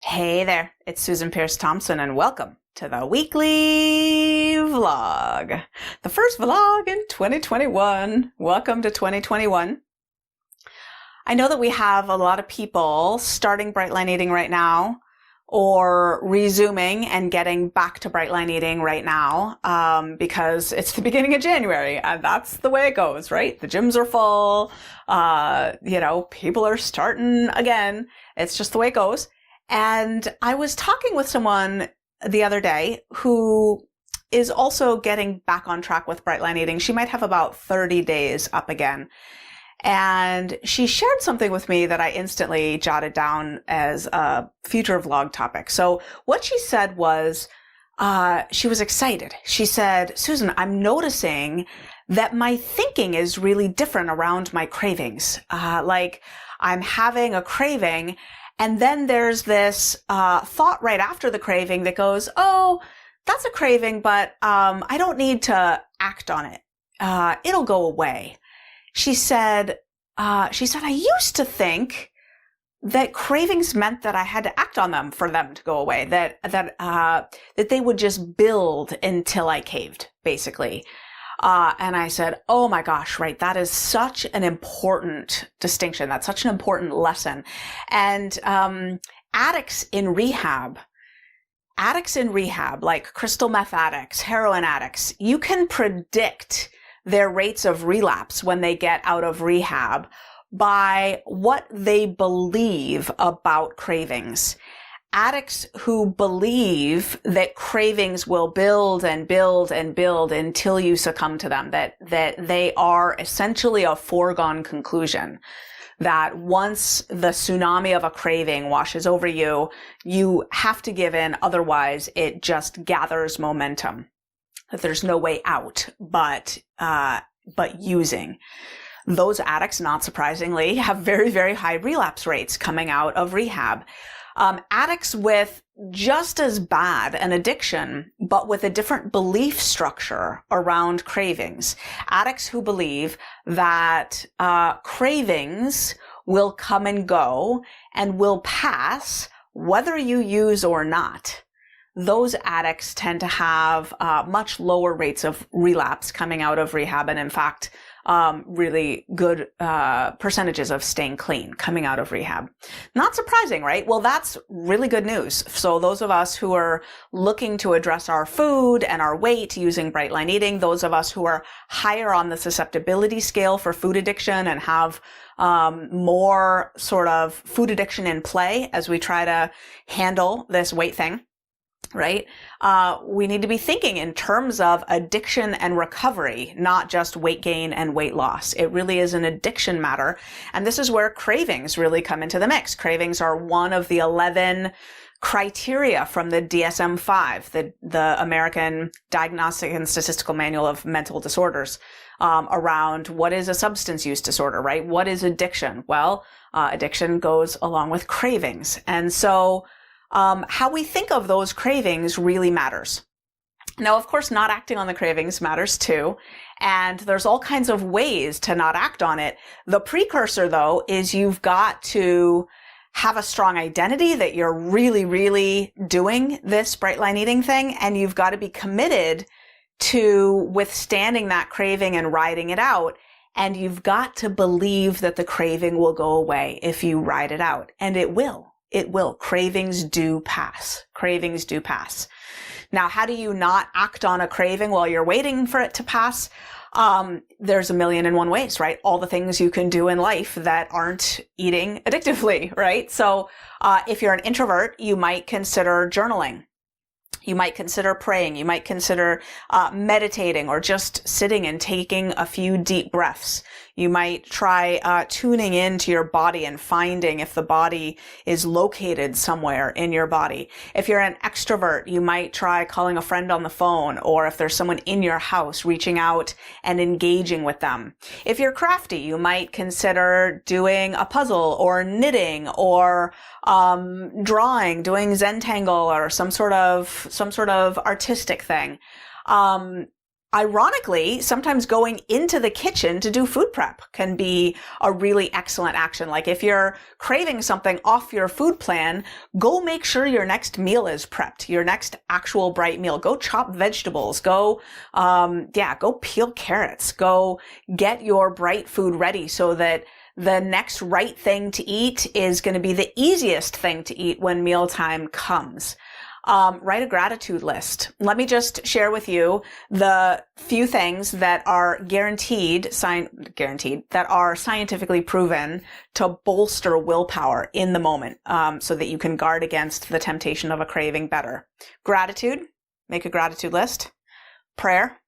Hey there, it's Susan Pierce Thompson and welcome to the weekly vlog. The first vlog in 2021. Welcome to 2021. I know that we have a lot of people starting Bright Line Eating right now or resuming and getting back to Bright Line Eating right now because it's the beginning of January and that's the way it goes, right? The gyms are full, people are starting again. It's just the way it goes. And I was talking with someone the other day who is also getting back on track with Bright Line Eating. She might have about 30 days up again. And she shared something with me that I instantly jotted down as a future vlog topic. So what she said was, she was excited. She said, Susan, I'm noticing that my thinking is really different around my cravings. Like I'm having a craving and then there's this thought right after the craving that goes, oh, that's a craving, but I don't need to act on it. It'll go away. She said, I used to think that cravings meant that I had to act on them for them to go away, that they would just build until I caved, basically. And I said, oh my gosh, right. That is such an important distinction. That's such an important lesson. And, addicts in rehab, like crystal meth addicts, heroin addicts, you can predict their rates of relapse when they get out of rehab by what they believe about cravings. Addicts who believe that cravings will build and build and build until you succumb to them, that they are essentially a foregone conclusion, that once the tsunami of a craving washes over you, you have to give in, otherwise it just gathers momentum, that there's no way out but using. Those addicts, not surprisingly, have very, very high relapse rates coming out of rehab. Addicts with just as bad an addiction, but with a different belief structure around cravings. Addicts who believe that cravings will come and go and will pass whether you use or not. Those addicts tend to have much lower rates of relapse coming out of rehab, and in fact, really good percentages of staying clean coming out of rehab. Not surprising, right? Well, that's really good news. So those of us who are looking to address our food and our weight using Bright Line Eating, those of us who are higher on the susceptibility scale for food addiction and have more sort of food addiction in play as we try to handle this weight thing, right? We need to be thinking in terms of addiction and recovery, not just weight gain and weight loss. It really is an addiction matter. And this is where cravings really come into the mix. Cravings are one of the 11 criteria from the DSM-5, the American Diagnostic and Statistical Manual of Mental Disorders, around what is a substance use disorder, right? What is addiction? Well, addiction goes along with cravings. And so how we think of those cravings really matters. Now, of course, not acting on the cravings matters too. And there's all kinds of ways to not act on it. The precursor, though, is you've got to have a strong identity that you're really, really doing this Bright Line Eating thing. And you've got to be committed to withstanding that craving and riding it out. And you've got to believe that the craving will go away if you ride it out. And it will. It will. Cravings do pass. Cravings do pass. Now, how do you not act on a craving while you're waiting for it to pass? There's a million and one ways, right? All the things you can do in life that aren't eating addictively, right? So, if you're an introvert, you might consider journaling. You might consider praying. You might consider meditating or just sitting and taking a few deep breaths. You might try tuning into your body and finding if the body is located somewhere in your body. If you're an extrovert, you might try calling a friend on the phone, or if there's someone in your house, reaching out and engaging with them. If you're crafty, you might consider doing a puzzle or knitting or drawing, doing Zentangle or some sort of artistic thing. Ironically, sometimes going into the kitchen to do food prep can be a really excellent action. Like if you're craving something off your food plan, go make sure your next meal is prepped, your next actual bright meal. Go chop vegetables. Go peel carrots. Go get your bright food ready so that the next right thing to eat is going to be the easiest thing to eat when mealtime comes. Write a gratitude list. Let me just share with you the few things that are that are scientifically proven to bolster willpower in the moment, so that you can guard against the temptation of a craving better. Gratitude. Make a gratitude list. Prayer.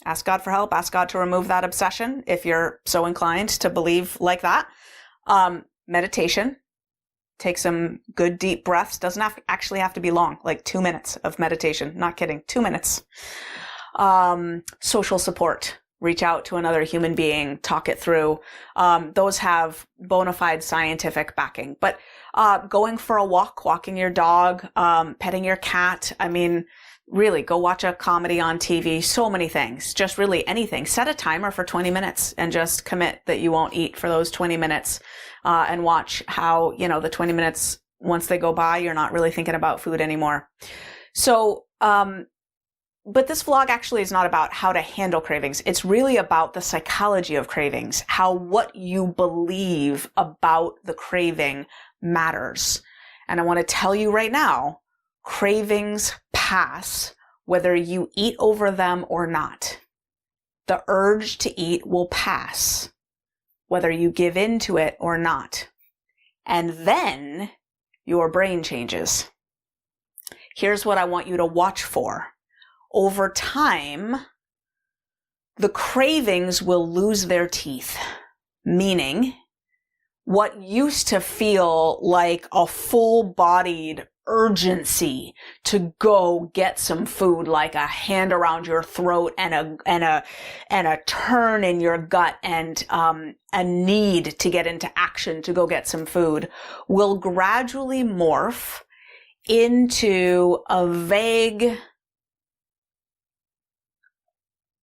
Ask God for help. Ask God to remove that obsession if you're so inclined to believe like that. Meditation. Take some good deep breaths. Doesn't actually have to be long, like 2 minutes of meditation. Not kidding. 2 minutes. Social support. Reach out to another human being. Talk it through. Those have bona fide scientific backing. But going for a walk, walking your dog, petting your cat. I mean, really, go watch a comedy on TV. So many things. Just really anything. Set a timer for 20 minutes and just commit that you won't eat for those 20 minutes. And watch how, the 20 minutes, once they go by, you're not really thinking about food anymore. So, but this vlog actually is not about how to handle cravings. It's really about the psychology of cravings, how what you believe about the craving matters. And I want to tell you right now, cravings pass whether you eat over them or not. The urge to eat will pass whether you give in to it or not. And then your brain changes. Here's what I want you to watch for. Over time, the cravings will lose their teeth, meaning what used to feel like a full-bodied urgency to go get some food, like a hand around your throat and a turn in your gut and a need to get into action to go get some food, will gradually morph into a vague,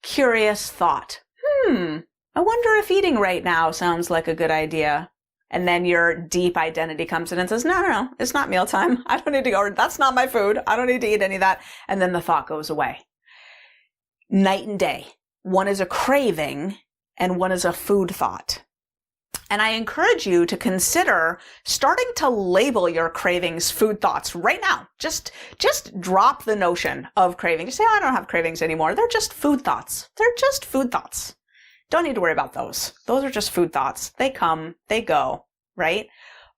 curious thought. I wonder if eating right now sounds like a good idea. And then your deep identity comes in and says, no, it's not mealtime. I don't need to go. That's not my food. I don't need to eat any of that. And then the thought goes away. Night and day. One is a craving and one is a food thought. And I encourage you to consider starting to label your cravings food thoughts right now. Just drop the notion of craving. Just say, I don't have cravings anymore. They're just food thoughts. They're just food thoughts. Don't need to worry about those. Those are just food thoughts. They come, they go, right?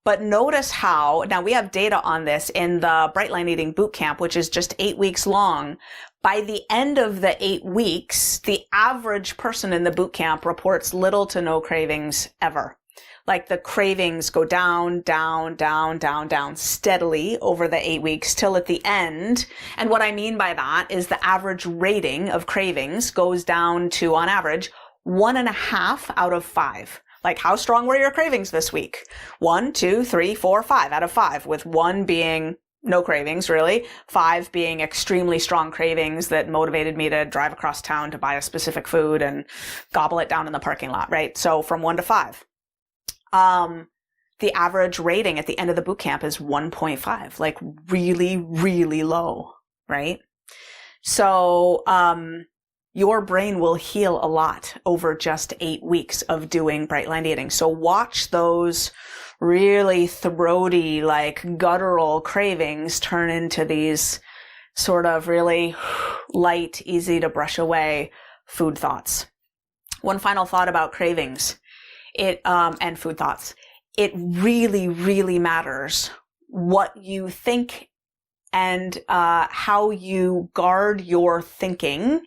But notice how, now we have data on this in the Bright Line Eating Bootcamp, which is just 8 weeks long. By the end of the 8 weeks, the average person in the bootcamp reports little to no cravings ever. Like the cravings go down, down, down, down, down steadily over the 8 weeks till at the end. And what I mean by that is the average rating of cravings goes down to, on average, 1.5 out of 5. Like, how strong were your cravings this week? 1, 2, 3, 4, 5 out of 5, with 1 being no cravings, really. 5 being extremely strong cravings that motivated me to drive across town to buy a specific food and gobble it down in the parking lot, right? So from 1 to 5. The average rating at the end of the boot camp is 1.5, like really, really low, right? So, your brain will heal a lot over just 8 weeks of doing Bright Line Eating. So watch those really throaty, like guttural cravings turn into these sort of really light, easy to brush away food thoughts. One final thought about cravings, and food thoughts. It really, really matters what you think and how you guard your thinking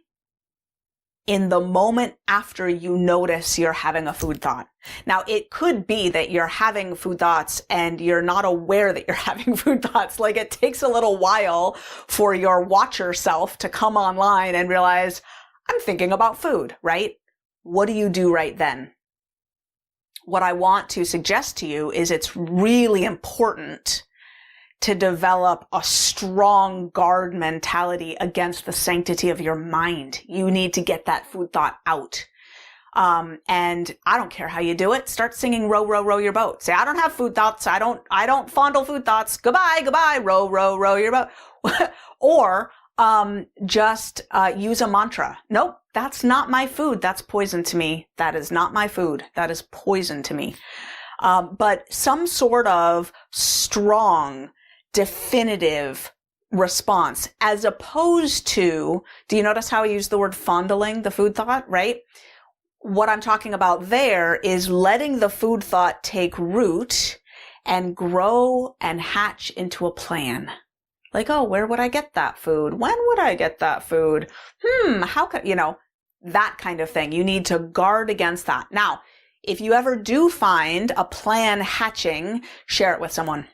in the moment after you notice you're having a food thought. Now, it could be that you're having food thoughts and you're not aware that you're having food thoughts. Like, it takes a little while for your watcher self to come online and realize, I'm thinking about food, right? What do you do right then? What I want to suggest to you is it's really important to develop a strong guard mentality against the sanctity of your mind. You need to get that food thought out. And I don't care how you do it. Start singing Row, Row, Row Your Boat. Say, I don't have food thoughts. I don't fondle food thoughts. Goodbye, goodbye. Row, row, row your boat. Or, just, use a mantra. Nope. That's not my food. That's poison to me. That is not my food. That is poison to me. But some sort of strong, definitive response, as opposed to, do you notice how I use the word fondling the food thought, right? What I'm talking about there is letting the food thought take root and grow and hatch into a plan. Like, oh, where would I get that food? When would I get that food? How could, that kind of thing. You need to guard against that. Now, if you ever do find a plan hatching, share it with someone.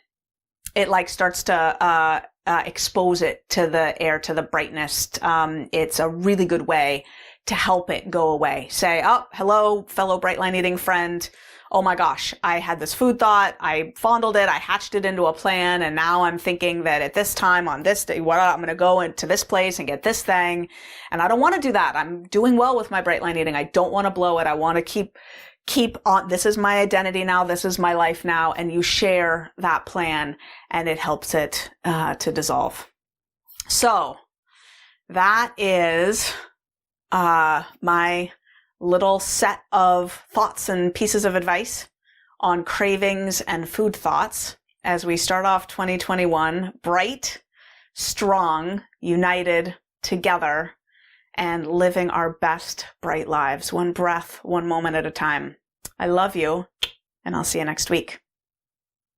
It starts to expose it to the air, to the brightness. It's a really good way to help it go away. Say, oh, hello, fellow Bright Line Eating friend. Oh my gosh, I had this food thought. I fondled it. I hatched it into a plan. And now I'm thinking that at this time on this day, I'm going to go into this place and get this thing. And I don't want to do that. I'm doing well with my Bright Line Eating. I don't want to blow it. I want to keep on. This is my identity now. This is my life now. And you share that plan and it helps it to dissolve. So that is my little set of thoughts and pieces of advice on cravings and food thoughts as we start off 2021 bright, strong, united, together, and living our best bright lives, one breath, one moment at a time. I love you, and I'll see you next week.